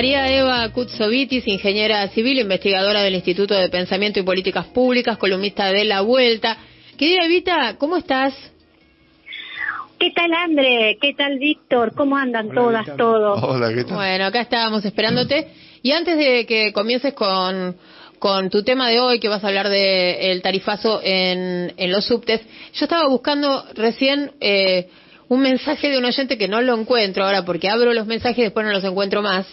María Eva Kutsovitis, ingeniera civil, investigadora del Instituto de Pensamiento y Políticas Públicas, columnista de La Vuelta. Querida Evita, ¿cómo estás? ¿Qué tal, André? ¿Qué tal, Víctor? ¿Cómo andan todas, todos? Hola, ¿qué tal? Bueno, acá estábamos esperándote. Y antes de que comiences con tu tema de hoy, que vas a hablar del tarifazo en los subtes, yo estaba buscando recién un mensaje de un oyente que no lo encuentro ahora, porque abro los mensajes y después no los encuentro más.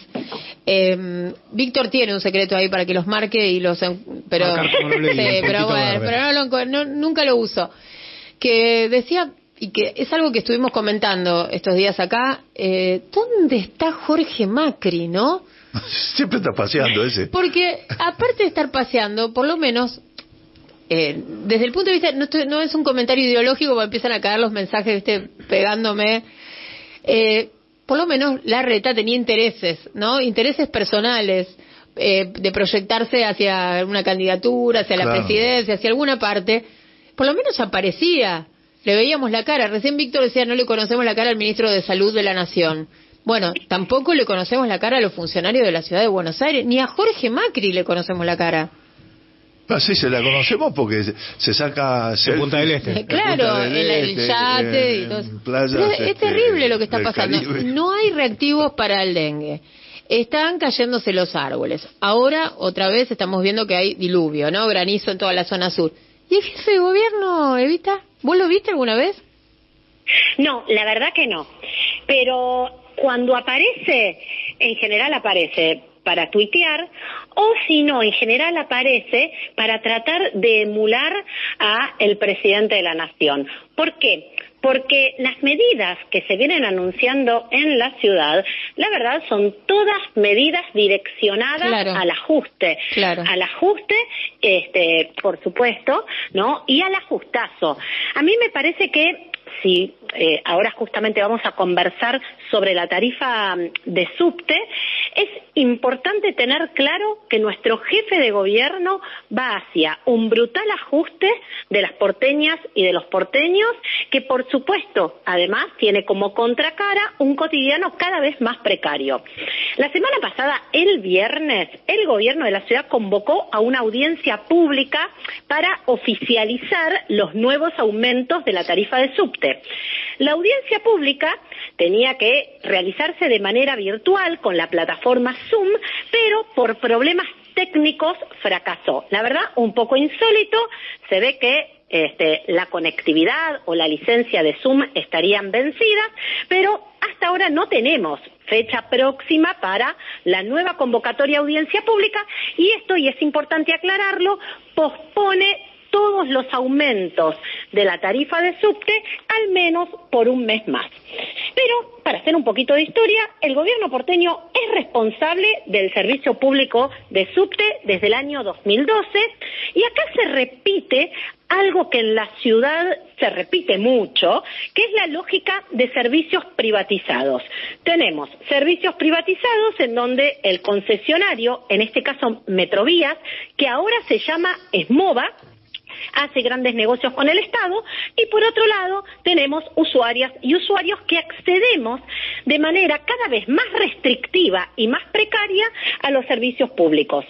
Víctor tiene un secreto ahí para que los marque y los... Pero, sí, pero bueno, pero nunca lo uso. Que decía, y que es algo que estuvimos comentando estos días acá, ¿dónde está Jorge Macri, no? Siempre está paseando ese. Porque aparte de estar paseando, por lo menos, desde el punto de vista, no es un comentario ideológico, porque empiezan a caer los mensajes, pegándome. Por lo menos Larreta tenía intereses, ¿no? Intereses personales, de proyectarse hacia una candidatura, hacia la presidencia, hacia alguna parte. Por lo menos aparecía, le veíamos la cara. Recién Víctor decía, no le conocemos la cara al ministro de Salud de la Nación. Bueno, tampoco le conocemos la cara a los funcionarios de la ciudad de Buenos Aires, ni a Jorge Macri le conocemos la cara. Ah, sí, se la conocemos porque se saca... En Punta del Este. Claro, el yate y todo eso. Pero es terrible lo que está pasando. No hay reactivos para el dengue. Están cayéndose los árboles. Ahora, otra vez, estamos viendo que hay diluvio, ¿no? Granizo en toda la zona sur. ¿Y el jefe de gobierno, Evita? ¿Vos lo viste alguna vez? No, la verdad que no. Pero cuando aparece, en general aparece para tuitear, o si no, en general aparece para tratar de emular a el presidente de la nación. ¿Por qué? Porque las medidas que se vienen anunciando en la ciudad, la verdad, son todas medidas direccionadas al ajuste. Al ajuste, por supuesto, ¿no? Y al ajustazo. A mí me parece que si ahora justamente vamos a conversar sobre la tarifa de subte, es importante tener claro que nuestro jefe de gobierno va hacia un brutal ajuste de las porteñas y de los porteños, que por supuesto, además, tiene como contracara un cotidiano cada vez más precario. La semana pasada, el viernes, el gobierno de la ciudad convocó a una audiencia pública para oficializar los nuevos aumentos de la tarifa de subte. La audiencia pública tenía que realizarse de manera virtual con la plataforma Zoom, pero por problemas técnicos fracasó. La verdad, un poco insólito, se ve que la conectividad o la licencia de Zoom estarían vencidas, pero hasta ahora no tenemos fecha próxima para la nueva convocatoria audiencia pública, y esto, y es importante aclararlo, pospone todos los aumentos de la tarifa de subte al menos por un mes más. Pero, para hacer un poquito de historia, el gobierno porteño es responsable del servicio público de subte desde el año 2012, y acá se repite algo que en la ciudad se repite mucho, que es la lógica de servicios privatizados. Tenemos servicios privatizados en donde el concesionario, en este caso Metrovías, que ahora se llama Esmova, hace grandes negocios con el Estado, y por otro lado tenemos usuarias y usuarios que accedemos de manera cada vez más restrictiva y más precaria a los servicios públicos.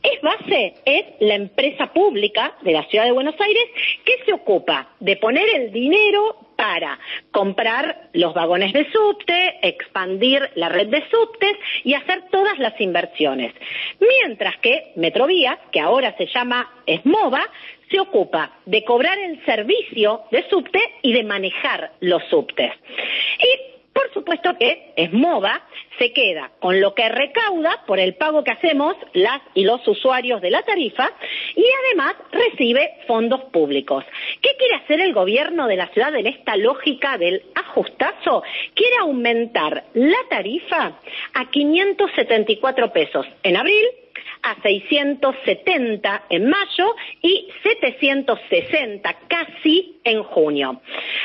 Es la empresa pública de la Ciudad de Buenos Aires que se ocupa de poner el dinero para comprar los vagones de subte, expandir la red de subtes y hacer todas las inversiones. Mientras que Metrovía, que ahora se llama Esmova, se ocupa de cobrar el servicio de subte y de manejar los subtes. Y por supuesto que Esmova se queda con lo que recauda por el pago que hacemos las y los usuarios de la tarifa, y además recibe fondos públicos. ¿Qué quiere hacer el gobierno de la ciudad en esta lógica del ajustazo? Quiere aumentar la tarifa a 574 pesos en abril, a 670 en mayo y 760 casi en junio.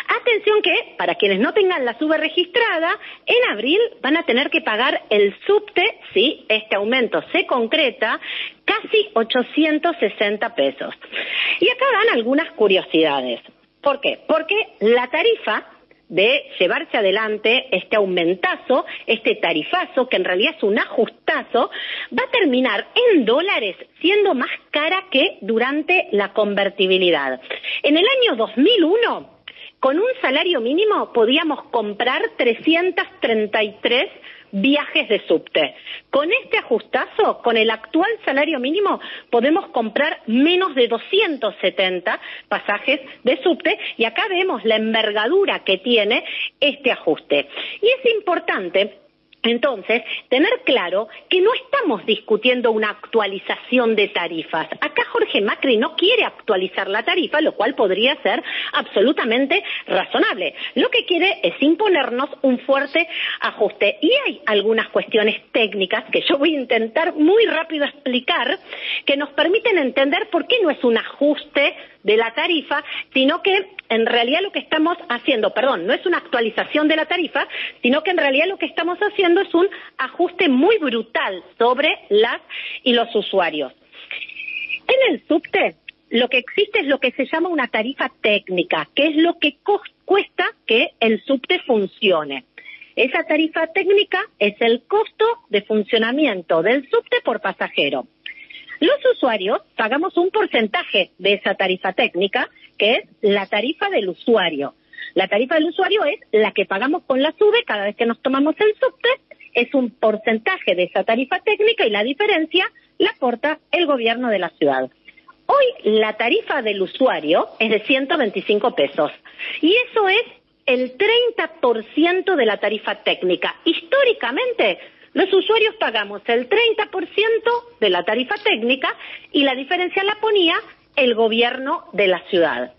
Atención que, para quienes no tengan la SUBE registrada, en abril van a tener que pagar el subte, si este aumento se concreta, casi 860 pesos. Y acá dan algunas curiosidades. ¿Por qué? Porque la tarifa de llevarse adelante este aumentazo, este tarifazo, que en realidad es un ajustazo, va a terminar en dólares siendo más cara que durante la convertibilidad. En el año 2001, con un salario mínimo podíamos comprar 333 viajes de subte. Con este ajustazo, con el actual salario mínimo, podemos comprar menos de 270 pasajes de subte, y acá vemos la envergadura que tiene este ajuste. Y es importante, entonces, tener claro que no estamos discutiendo una actualización de tarifas. Acá Jorge Macri no quiere actualizar la tarifa, lo cual podría ser absolutamente razonable. Lo que quiere es imponernos un fuerte ajuste. Y hay algunas cuestiones técnicas que yo voy a intentar muy rápido explicar, que nos permiten entender por qué no es un ajuste de la tarifa, sino que en realidad lo que estamos haciendo, no es una actualización de la tarifa, sino que en realidad lo que estamos haciendo es un ajuste muy brutal sobre las y los usuarios. En el subte, lo que existe es lo que se llama una tarifa técnica, que es lo que cuesta que el subte funcione. Esa tarifa técnica es el costo de funcionamiento del subte por pasajero. Los usuarios pagamos un porcentaje de esa tarifa técnica, que es la tarifa del usuario. La tarifa del usuario es la que pagamos con la SUBE cada vez que nos tomamos el subte, es un porcentaje de esa tarifa técnica y la diferencia la aporta el gobierno de la ciudad. Hoy la tarifa del usuario es de 125 pesos y eso es el 30% de la tarifa técnica. Históricamente, los usuarios pagamos el 30% de la tarifa técnica y la diferencia la ponía el gobierno de la ciudad.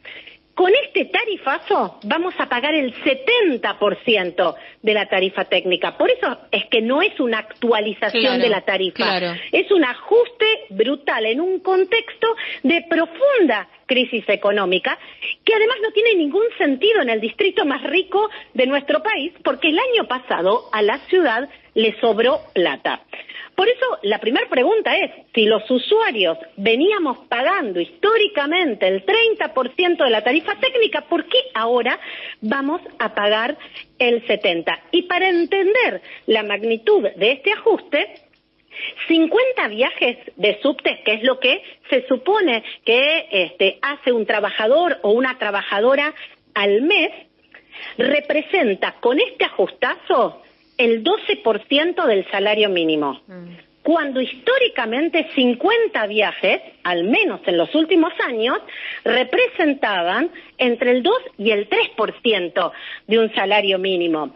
Con este tarifazo vamos a pagar el 70% de la tarifa técnica. Por eso es que no es una actualización de la tarifa. Es un ajuste brutal en un contexto de profunda crisis económica, que además no tiene ningún sentido en el distrito más rico de nuestro país, porque el año pasado a la ciudad le sobró plata. Por eso la primera pregunta es, si los usuarios veníamos pagando históricamente el 30% de la tarifa técnica, ¿por qué ahora vamos a pagar el 70%? Y para entender la magnitud de este ajuste, 50 viajes de subte, que es lo que se supone que hace un trabajador o una trabajadora al mes, representa con este ajustazo el 12% del salario mínimo. Cuando históricamente 50 viajes, al menos en los últimos años, representaban entre el 2 y el 3% de un salario mínimo.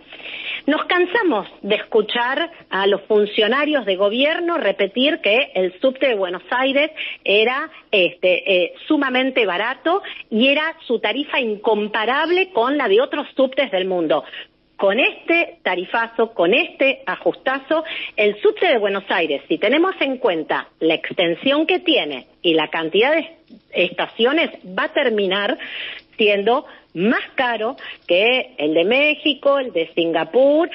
Nos cansamos de escuchar a los funcionarios de gobierno repetir que el subte de Buenos Aires era sumamente barato y era su tarifa incomparable con la de otros subtes del mundo. Con este tarifazo, con este ajustazo, el subte de Buenos Aires, si tenemos en cuenta la extensión que tiene y la cantidad de estaciones, va a terminar siendo más caro que el de México, el de Singapur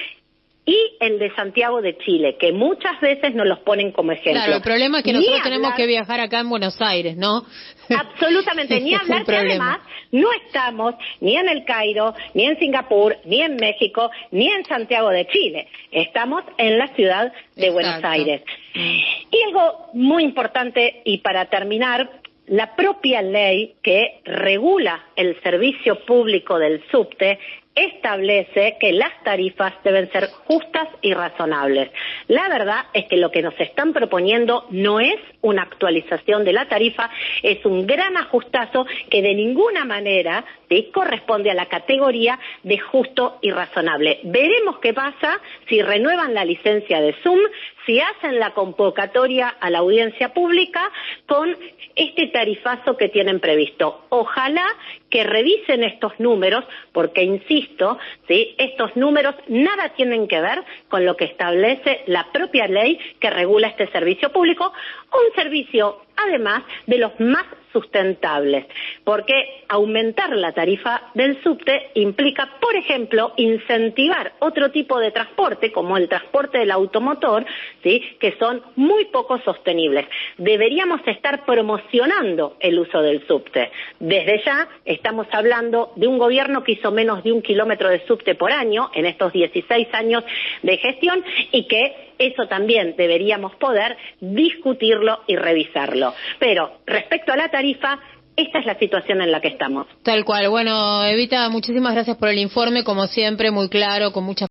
y el de Santiago de Chile, que muchas veces nos los ponen como ejemplo. Claro, el problema es que nosotros tenemos que viajar acá en Buenos Aires, ¿no? Absolutamente, ni hablar que además no estamos ni en el Cairo, ni en Singapur, ni en México, ni en Santiago de Chile. Estamos en la ciudad de Buenos Aires. Y algo muy importante, y para terminar, la propia ley que regula el servicio público del subte establece que las tarifas deben ser justas y razonables. La verdad es que lo que nos están proponiendo no es una actualización de la tarifa, es un gran ajustazo que de ninguna manera corresponde a la categoría de justo y razonable. Veremos qué pasa si renuevan la licencia de Zoom, si hacen la convocatoria a la audiencia pública con este tarifazo que tienen previsto. Ojalá que revisen estos números, porque insisto, ¿sí?, estos números nada tienen que ver con lo que establece la propia ley que regula este servicio público, un servicio además de los más sustentables, porque aumentar la tarifa del subte implica, por ejemplo, incentivar otro tipo de transporte, como el transporte del automotor, ¿sí?, que son muy poco sostenibles. Deberíamos estar promocionando el uso del subte. Desde ya estamos hablando de un gobierno que hizo menos de 1 kilómetro de subte por año en estos 16 años de gestión, y que eso también deberíamos poder discutirlo y revisarlo. Pero respecto a la tarifa, esta es la situación en la que estamos. Tal cual. Bueno, Evita, muchísimas gracias por el informe, como siempre, muy claro, con mucha